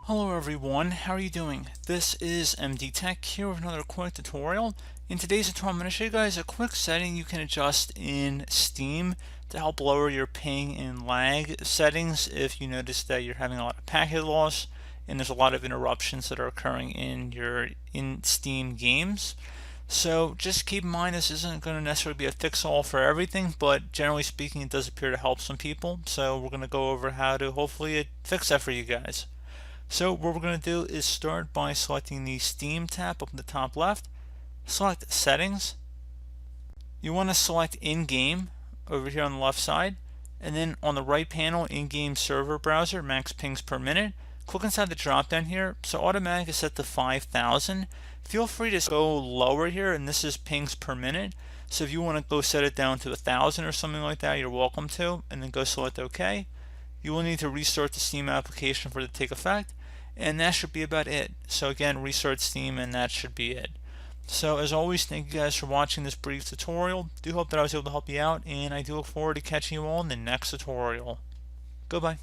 Hello everyone, how are you doing? This is MD Tech here with another quick tutorial. In today's tutorial, I'm going to show you guys a quick setting you can adjust in Steam to help lower your ping and lag settings if you notice that you're having a lot of packet loss and there's a lot of interruptions that are occurring in your Steam games. So just keep in mind this isn't going to necessarily be a fix-all for everything, but generally speaking it does appear to help some people. So we're going to go over how to hopefully fix that for you guys. So what we're going to do is start by selecting the Steam tab up in the top left, select Settings. You want to select In-Game over here on the left side, and then on the right panel, In-Game Server Browser, Max Pings per Minute. Click inside the drop down here. So automatic is set to 5,000. Feel free to go lower here, and this is pings per minute. So if you want to go set it down to 1,000 or something like that, you're welcome to, and then go select OK. You will need to restart the Steam application for it to take effect, and that should be about it. So again, restart Steam and that should be it. So as always, thank you guys for watching this brief tutorial. Do hope that I was able to help you out, and I do look forward to catching you all in the next tutorial. Goodbye.